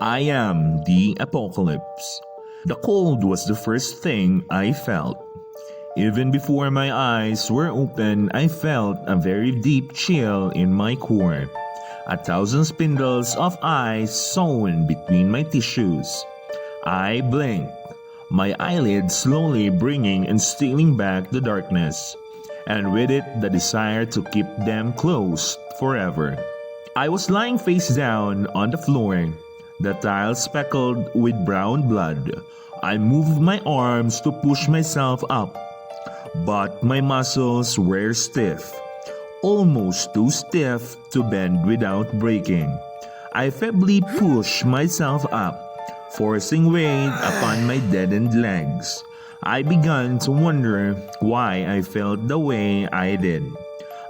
I am the apocalypse. The cold was the first thing I felt. Even before my eyes were open, I felt a very deep chill in my core. 1,000 spindles of ice sewn between my tissues. I blinked, my eyelids slowly bringing and stealing back the darkness, and with it the desire to keep them closed forever. I was lying face down on the floor, the tiles speckled with brown blood. I moved my arms to push myself up, but my muscles were stiff, almost too stiff to bend without breaking. I feebly pushed myself up, forcing weight upon my deadened legs. I began to wonder why I felt the way I did.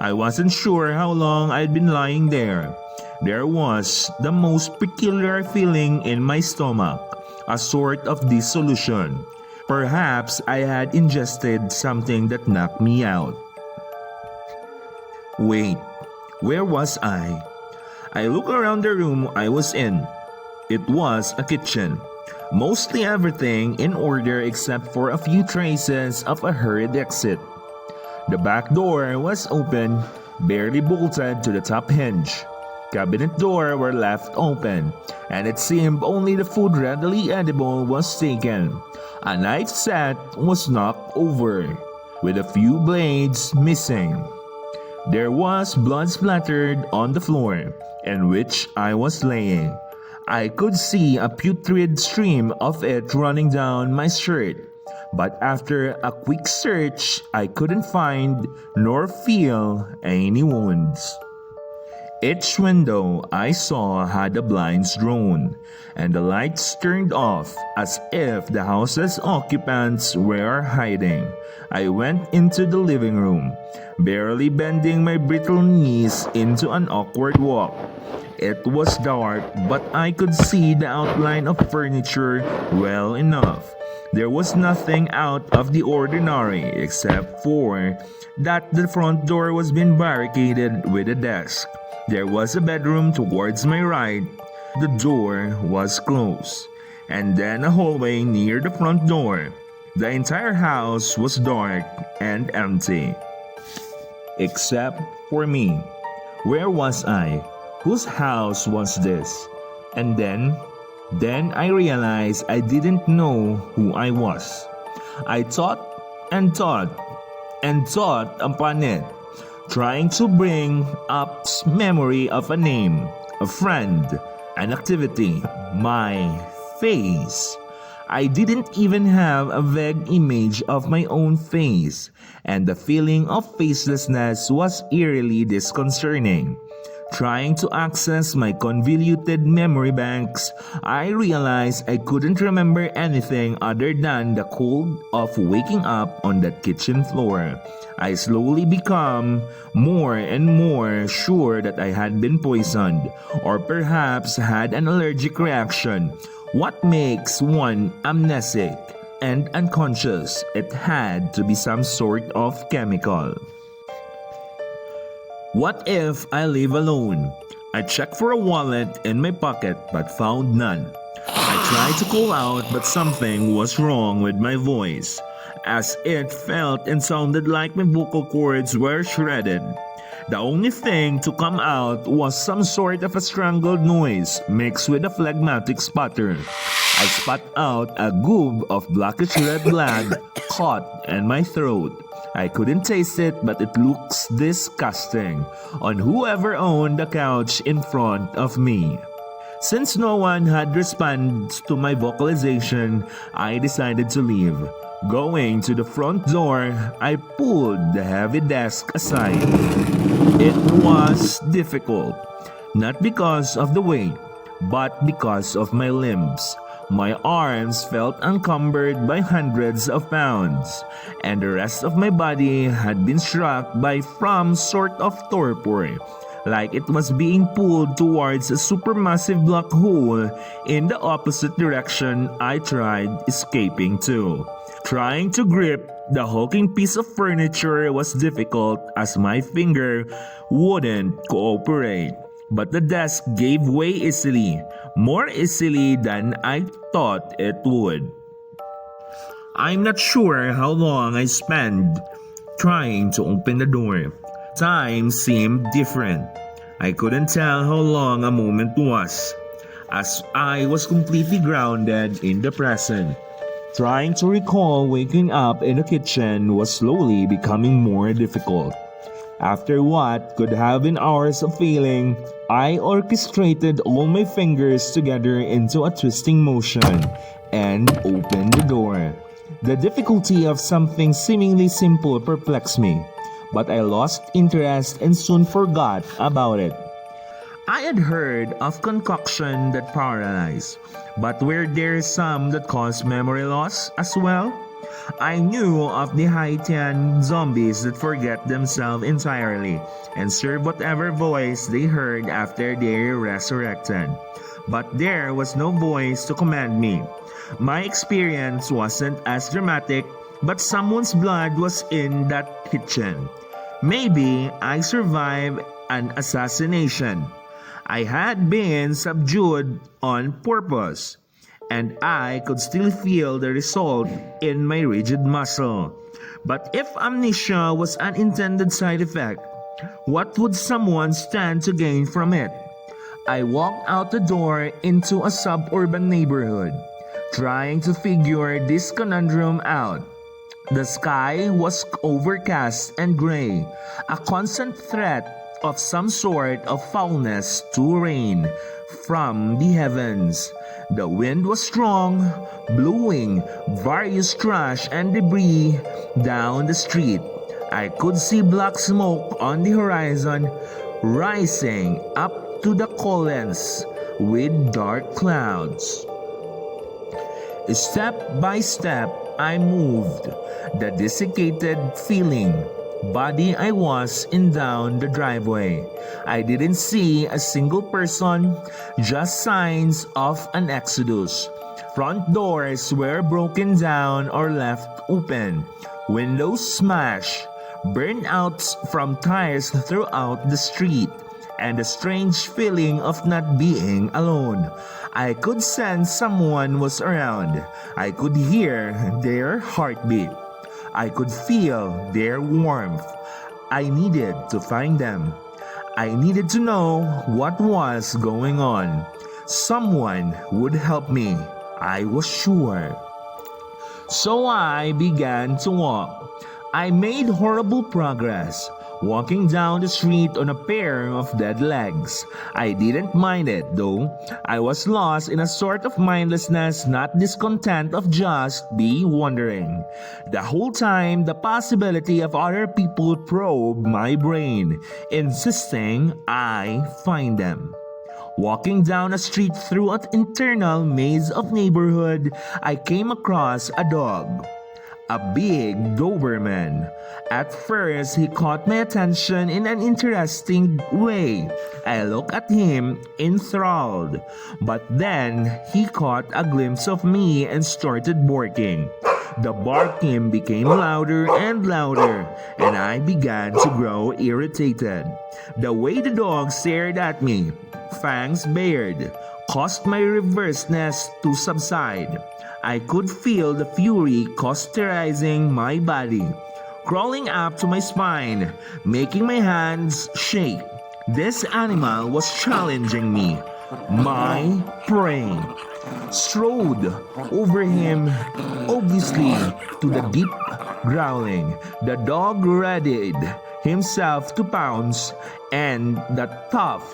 I wasn't sure how long I'd been lying there. There was the most peculiar feeling in my stomach, a sort of dissolution. Perhaps I had ingested something that knocked me out. Wait, where was I? I looked around the room I was in. It was a kitchen. Mostly everything in order except for a few traces of a hurried exit. The back door was open, barely bolted to the top hinge. Cabinet door were left open, and it seemed only the food readily edible was taken. A knife set was knocked over, with a few blades missing. There was blood splattered on the floor, in which I was laying. I could see a putrid stream of it running down my shirt, but after a quick search, I couldn't find nor feel any wounds. Each window I saw had the blinds drawn, and the lights turned off as if the house's occupants were hiding. I went into the living room, barely bending my brittle knees into an awkward walk. It was dark, but I could see the outline of furniture well enough. There was nothing out of the ordinary except for that the front door was being barricaded with a desk. There was a bedroom towards my right. The door was closed, and then a hallway near the front door. The entire house was dark and empty, except for me. Where was I? Whose house was this? And then I realized I didn't know who I was. I thought and thought and thought upon it, trying to bring up memory of a name, a friend, an activity, my face. I didn't even have a vague image of my own face, and the feeling of facelessness was eerily disconcerting. Trying to access my convoluted memory banks, I realized I couldn't remember anything other than the cold of waking up on that kitchen floor. I slowly became more and more sure that I had been poisoned, or perhaps had an allergic reaction. What makes one amnesic and unconscious? It had to be some sort of chemical. What if I live alone? I checked for a wallet in my pocket but found none. I tried to call out, but something was wrong with my voice, as it felt and sounded like my vocal cords were shredded. The only thing to come out was some sort of a strangled noise mixed with a phlegmatic sputter. I spat out a goob of blackish red blood caught in my throat. I couldn't taste it, but it looks disgusting on whoever owned the couch in front of me. Since no one had responded to my vocalization, I decided to leave. Going to the front door, I pulled the heavy desk aside. It was difficult, not because of the weight, but because of my limbs. My arms felt encumbered by hundreds of pounds, and the rest of my body had been struck by some sort of torpor, like it was being pulled towards a supermassive black hole in the opposite direction I tried escaping to. Trying to grip the hulking piece of furniture was difficult as my finger wouldn't cooperate. But the desk gave way easily, more easily than I thought it would. I'm not sure how long I spent trying to open the door. Time seemed different. I couldn't tell how long a moment was, as I was completely grounded in the present. Trying to recall waking up in the kitchen was slowly becoming more difficult. After what could have been hours of feeling, I orchestrated all my fingers together into a twisting motion and opened the door. The difficulty of something seemingly simple perplexed me, but I lost interest and soon forgot about it. I had heard of concoction that paralyze, but were there some that cause memory loss as well? I knew of the Haitian zombies that forget themselves entirely and serve whatever voice they heard after they resurrected. But there was no voice to command me. My experience wasn't as dramatic, but someone's blood was in that kitchen. Maybe I survived an assassination. I had been subdued on purpose, and I could still feel the result in my rigid muscle. But if amnesia was an intended side effect, what would someone stand to gain from it? I walked out the door into a suburban neighborhood, trying to figure this conundrum out. The sky was overcast and gray, a constant threat of some sort of foulness to rain from the heavens. The wind was strong, blowing various trash and debris down the street. I could see black smoke on the horizon, rising up to the columns with dark clouds. Step by step, I moved, the desiccated feeling body I was in down the driveway. I didn't see a single person, just signs of an exodus. Front doors were broken down or left open, windows smashed, burnouts from tires throughout the street, and a strange feeling of not being alone. I could sense someone was around. I could hear their heartbeat. I could feel their warmth. I needed to find them. I needed to know what was going on. Someone would help me, I was sure. So I began to walk. I made horrible progress, walking down the street on a pair of dead legs. I didn't mind it though. I was lost in a sort of mindlessness, not discontent of just be wondering. The whole time, the possibility of other people probed my brain, insisting I find them. Walking down a street through an internal maze of neighborhood, I came across a dog. A big Doberman. At first, he caught my attention in an interesting way. I looked at him enthralled, but then he caught a glimpse of me and started barking. The barking became louder and louder, and I began to grow irritated. The way the dog stared at me, fangs bared, caused my reverseness to subside. I could feel the fury cauterizing my body, crawling up to my spine, making my hands shake. This animal was challenging me. My prey strode over him, obviously to the deep growling. The dog readied himself to pounce, and the tough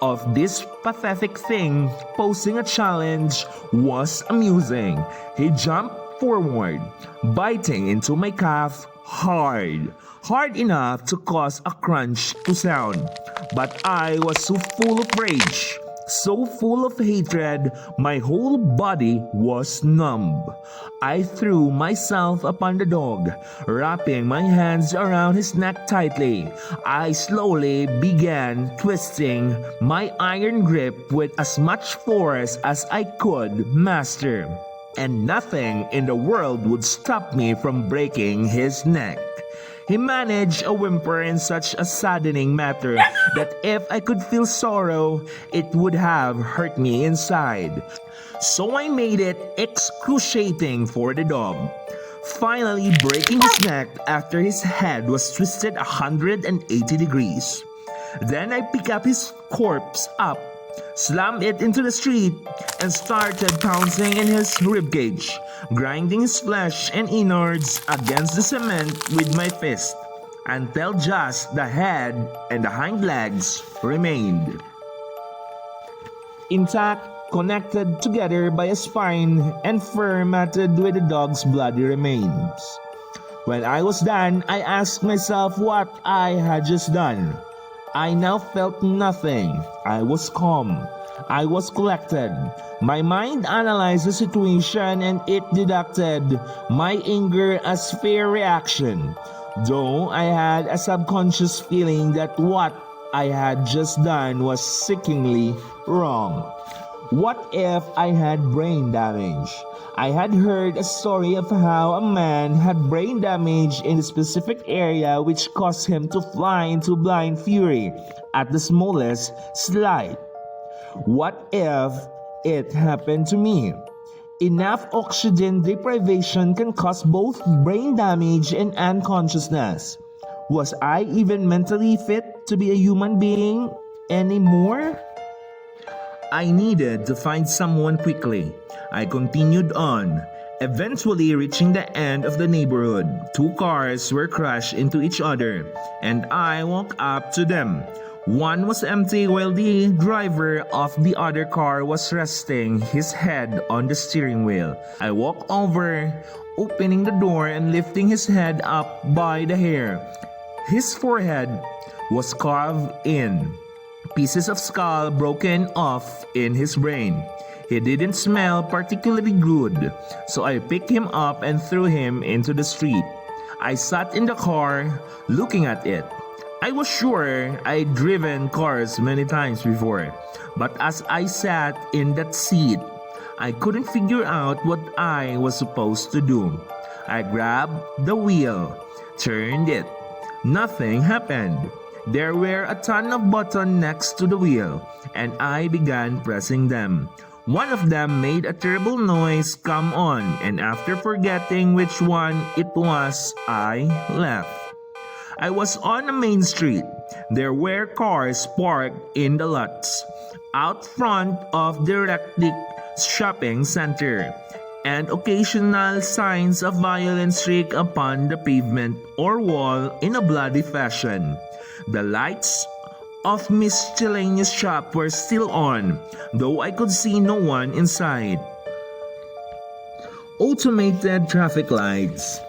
of this pathetic thing posing a challenge was amusing. He jumped forward, biting into my calf hard enough to cause a crunch to sound. But I was so full of rage, so full of hatred, my whole body was numb. I threw myself upon the dog, wrapping my hands around his neck tightly. I slowly began twisting my iron grip with as much force as I could master, and nothing in the world would stop me from breaking his neck. He managed a whimper in such a saddening manner that if I could feel sorrow, it would have hurt me inside. So I made it excruciating for the dog, finally breaking his neck after his head was twisted 180 degrees. Then I picked up his corpse up, slammed it into the street, and started pouncing in his ribcage, grinding his flesh and innards against the cement with my fist, until just the head and the hind legs remained intact, connected together by a spine and fur matted with the dog's bloody remains. When I was done, I asked myself what I had just done. I now felt nothing. I was calm. I was collected. My mind analyzed the situation and it deducted my anger as fair reaction, though I had a subconscious feeling that what I had just done was sickeningly wrong. What if I had brain damage? I had heard a story of how a man had brain damage in a specific area which caused him to fly into blind fury at the smallest slight. What if it happened to me? Enough oxygen deprivation can cause both brain damage and unconsciousness. Was I even mentally fit to be a human being anymore? I needed to find someone quickly. I continued on, eventually reaching the end of the neighborhood. Two cars were crashed into each other, and I walked up to them. One was empty while the driver of the other car was resting his head on the steering wheel. I walked over, opening the door and lifting his head up by the hair. His forehead was carved in. Pieces of skull broken off in his brain. He didn't smell particularly good, so I picked him up and threw him into the street. I sat in the car, looking at it. I was sure I'd driven cars many times before, but as I sat in that seat, I couldn't figure out what I was supposed to do. I grabbed the wheel, turned it. Nothing happened. There were a ton of buttons next to the wheel, and I began pressing them. One of them made a terrible noise come on, and after forgetting which one it was, I left. I was on a main street. There were cars parked in the lots out front of the Rectic shopping center, and occasional signs of violence streak upon the pavement or wall in a bloody fashion. The lights of miscellaneous shop were still on, though I could see no one inside. Automated traffic lights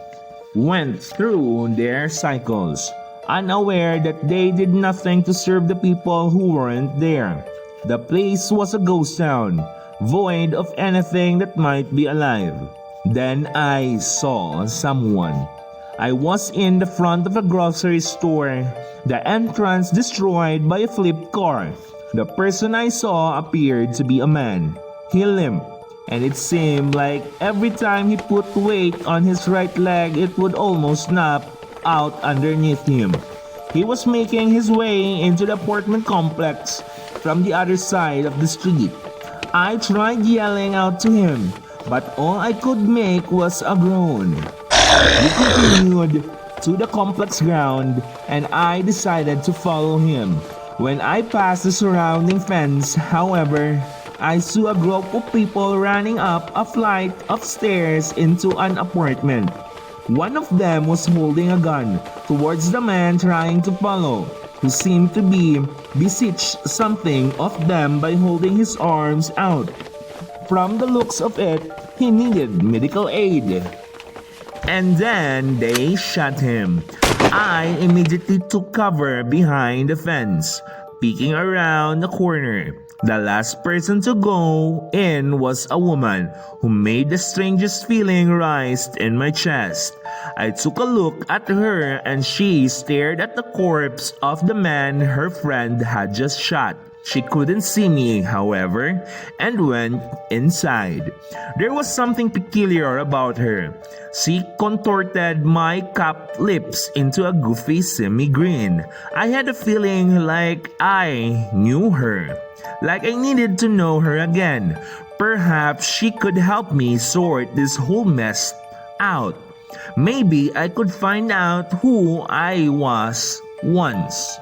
went through their cycles, unaware that they did nothing to serve the people who weren't there. The place was a ghost town, void of anything that might be alive. Then I saw someone. I was in the front of a grocery store, the entrance destroyed by a flipped car. The person I saw appeared to be a man. He limped, and it seemed like every time he put weight on his right leg, it would almost snap out underneath him. He was making his way into the apartment complex from the other side of the street. I tried yelling out to him, but all I could make was a groan. We continued to the complex ground, and I decided to follow him. When I passed the surrounding fence, however, I saw a group of people running up a flight of stairs into an apartment. One of them was holding a gun towards the man trying to follow, who seemed to be beseech something of them by holding his arms out. From the looks of it, he needed medical aid. And then they shot him. I immediately took cover behind the fence, peeking around the corner. The last person to go in was a woman who made the strangest feeling rise in my chest. I took a look at her and she stared at the corpse of the man her friend had just shot. She couldn't see me, however, and went inside. There was something peculiar about her. She contorted my capped lips into a goofy semi-grin. I had a feeling like I knew her, like I needed to know her again. Perhaps she could help me sort this whole mess out. Maybe I could find out who I was once.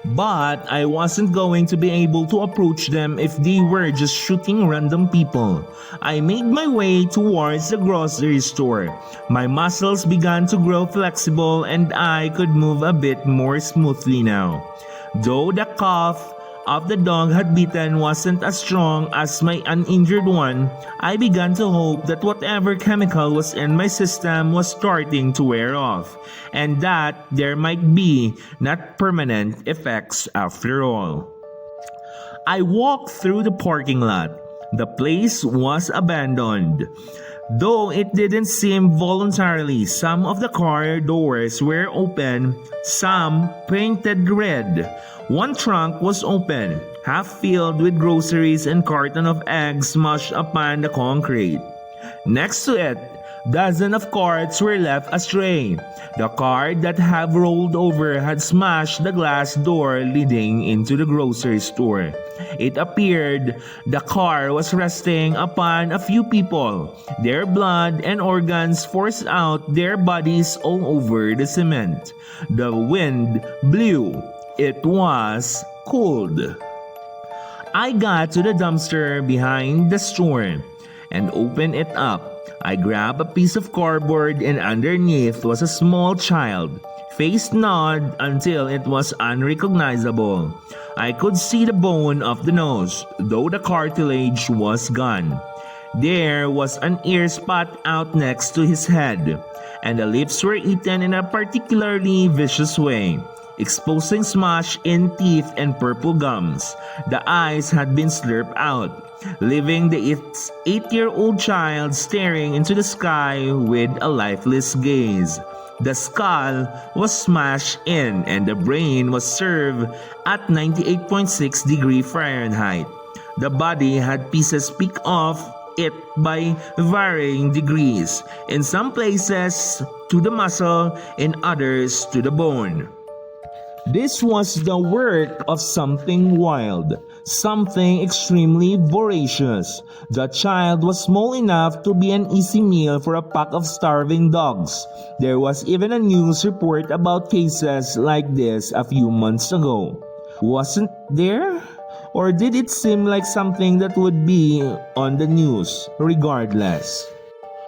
But I wasn't going to be able to approach them if they were just shooting random people. I made my way towards the grocery store. My muscles began to grow flexible and I could move a bit more smoothly now. Though the cough of the dog had bitten wasn't as strong as my uninjured one, I began to hope that whatever chemical was in my system was starting to wear off, and that there might be not permanent effects after all. I walked through the parking lot. The place was abandoned. Though it didn't seem voluntarily, some of the car doors were open, some painted red. One trunk was open, half filled with groceries and carton of eggs smashed upon the concrete. Next to it, dozens of carts were left astray. The cart that had rolled over had smashed the glass door leading into the grocery store. It appeared the car was resting upon a few people, their blood and organs forced out their bodies all over the cement. The wind blew. It was cold. I got to the dumpster behind the store and opened it up. I grabbed a piece of cardboard and underneath was a small child, face gnawed until it was unrecognizable. I could see the bone of the nose, though the cartilage was gone. There was an ear spot out next to his head, and the lips were eaten in a particularly vicious way, exposing smashed-in teeth and purple gums. The eyes had been slurped out, leaving the 8-year-old child staring into the sky with a lifeless gaze. The skull was smashed in and the brain was served at 98.6 degrees Fahrenheit. The body had pieces picked off it by varying degrees, in some places to the muscle, in others to the bone. This was the work of something wild, something extremely voracious. The child was small enough to be an easy meal for a pack of starving dogs. There was even a news report about cases like this a few months ago. Wasn't there? Or did it seem like something that would be on the news, regardless?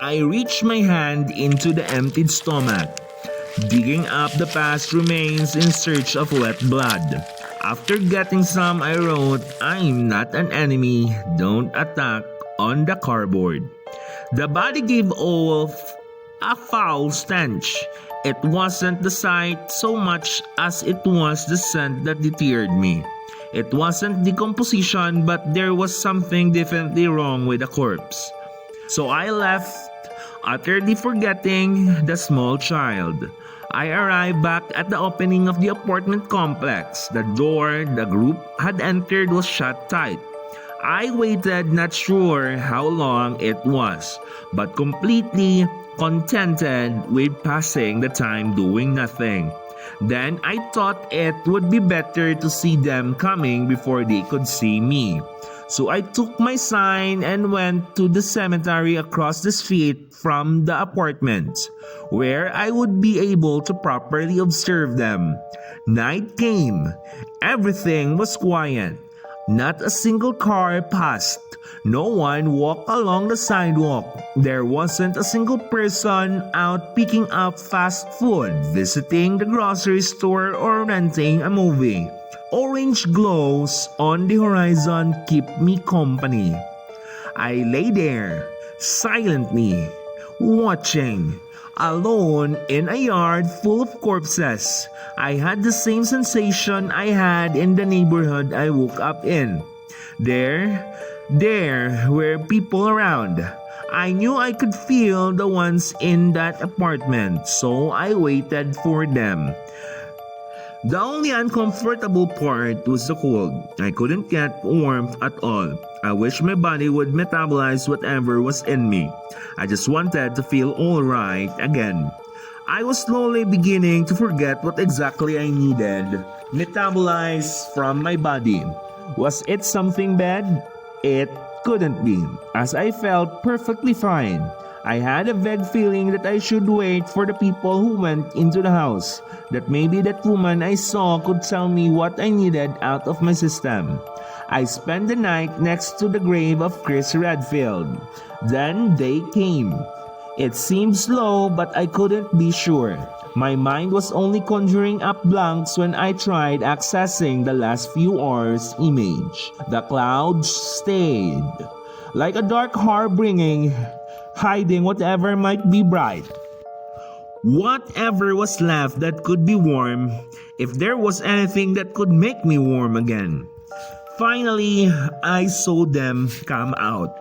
I reached my hand into the emptied stomach, digging up the past remains in search of wet blood. After getting some, I wrote, "I'm not an enemy, don't attack," on the cardboard. The body gave off a foul stench. It wasn't the sight so much as it was the scent that deterred me. It wasn't decomposition, but there was something definitely wrong with the corpse. So I left, utterly forgetting the small child. I arrived back at the opening of the apartment complex. The door the group had entered was shut tight. I waited, not sure how long it was, but completely contented with passing the time doing nothing. Then I thought it would be better to see them coming before they could see me. So I took my sign and went to the cemetery across the street from the apartment, where I would be able to properly observe them. Night came. Everything was quiet. Not a single car passed. No one walked along the sidewalk. There wasn't a single person out picking up fast food, visiting the grocery store, or renting a movie. Orange glows on the horizon keep me company. I lay there, silently, watching, alone in a yard full of corpses. I had the same sensation I had in the neighborhood I woke up in. There were people around. I knew I could feel the ones in that apartment, so I waited for them. The only uncomfortable part was the cold. I couldn't get warmth at all. I wish my body would metabolize whatever was in me. I just wanted to feel alright again. I was slowly beginning to forget what exactly I needed. Metabolize from my body. Was it something bad? It couldn't be, as I felt perfectly fine. I had a vague feeling that I should wait for the people who went into the house, that maybe that woman I saw could tell me what I needed out of my system. I spent the night next to the grave of Chris Redfield. Then they came. It seemed slow, but I couldn't be sure. My mind was only conjuring up blanks when I tried accessing the last few hours' image. The clouds stayed, like a dark harbinger, hiding whatever might be bright. Whatever was left that could be warm, if there was anything that could make me warm again. Finally, I saw them come out.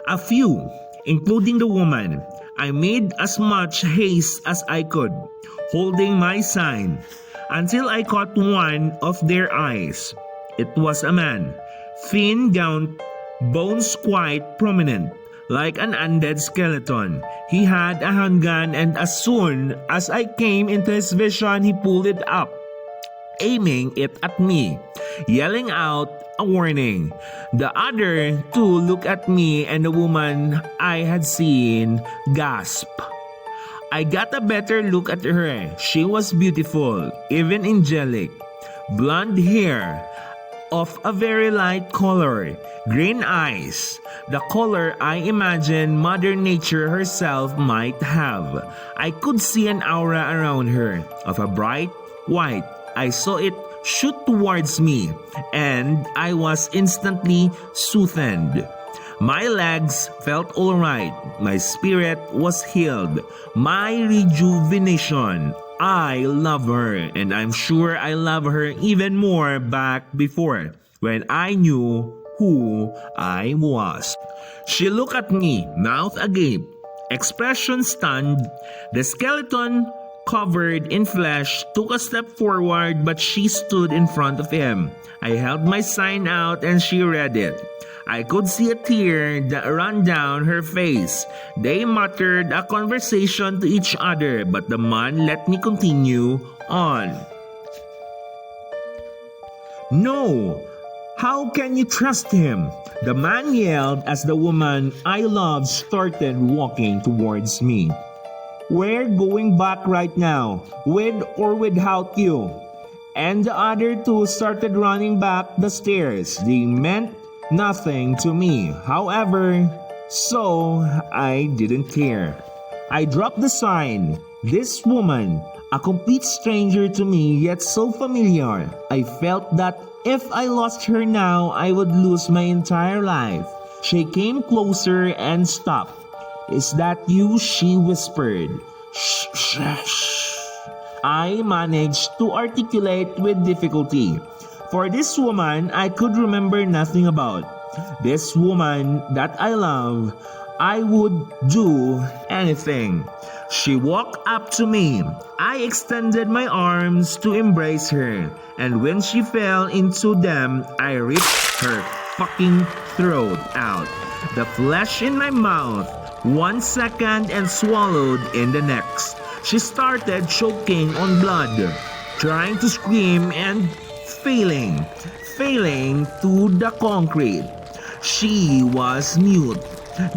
A few, including the woman. I made as much haste as I could, holding my sign, until I caught one of their eyes. It was a man, thin, gaunt, bones quite prominent, like an undead skeleton. He had a handgun, and as soon as I came into his vision, he pulled it up, aiming it at me, yelling out a warning. The other two looked at me, and the woman I had seen gasped. I got a better look at her. She was beautiful, even angelic. Blonde hair of a very light color, green eyes, the color I imagine Mother Nature herself might have. I could see an aura around her of a bright white. I saw it shoot towards me, and I was instantly soothed. My legs felt alright. My spirit was healed. My rejuvenation. I love her, and I'm sure I love her even more back before, when I knew who I was. She looked at me, mouth agape, expression stunned. The skeleton, covered in flesh, took a step forward, but she stood in front of him. I held my sign out and she read it. I could see a tear that ran down her face. They muttered a conversation to each other, but the man let me continue on. "No! How can you trust him?" the man yelled as the woman I loved started walking towards me. "We're going back right now, with or without you." And the other two started running back the stairs. They meant nothing to me, however, so I didn't care. I dropped the sign. This woman, a complete stranger to me yet so familiar. I felt that if I lost her now, I would lose my entire life. She came closer and stopped. "Is that you?" she whispered. "Shh, shh, shh." I managed to articulate with difficulty. For this woman I could remember nothing about. This woman that I love, I would do anything. She walked up to me. I extended my arms to embrace her, and when she fell into them, I ripped her fucking throat out. The flesh in my mouth, 1 second and swallowed in the next. She started choking on blood, trying to scream and failing to the concrete. She was mute,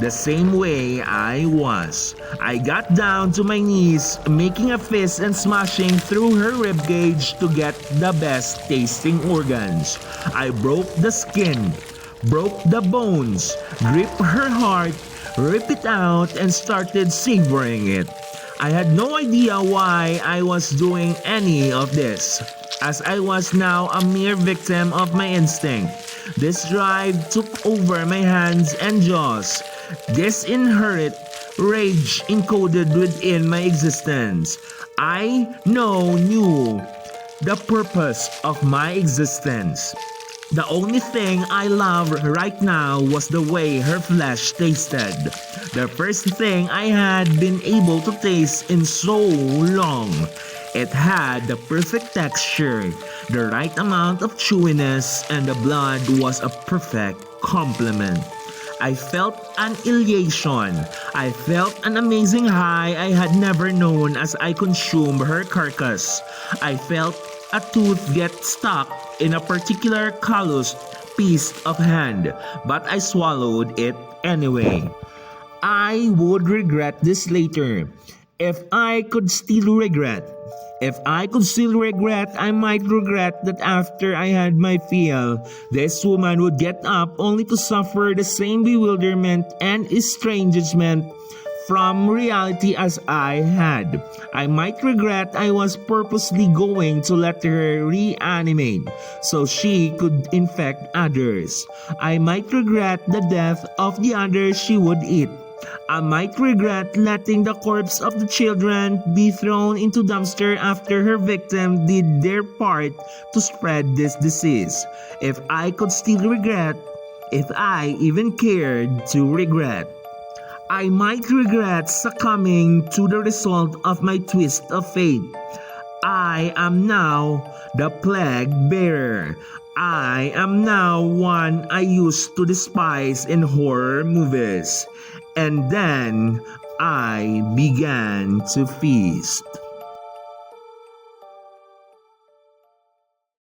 the same way I was. I got down to my knees, making a fist and smashing through her ribcage to get the best tasting organs. I broke the skin, broke the bones, gripped her heart, ripped it out, and started savoring it. I had no idea why I was doing any of this, as I was now a mere victim of my instinct. This drive took over my hands and jaws. This inherent rage encoded within my existence. I knew the purpose of my existence. The only thing I loved right now was the way her flesh tasted. The first thing I had been able to taste in so long. It had the perfect texture, the right amount of chewiness, and the blood was a perfect complement. I felt an elation. I felt an amazing high I had never known as I consumed her carcass. I felt a tooth get stuck in a particular calloused piece of hand, but I swallowed it anyway. I would regret this later. If I could still regret. If I could still regret, I might regret that after I had my fill, this woman would get up only to suffer the same bewilderment and estrangement from reality as I had. I might regret I was purposely going to let her reanimate so she could infect others. I might regret the death of the others she would eat. I might regret letting the corpse of the children be thrown into dumpster after her victim did their part to spread this disease. If I could still regret, if I even cared to regret, I might regret succumbing to the result of my twist of fate. I am now the plague bearer. I am now one I used to despise in horror movies. And then I began to feast.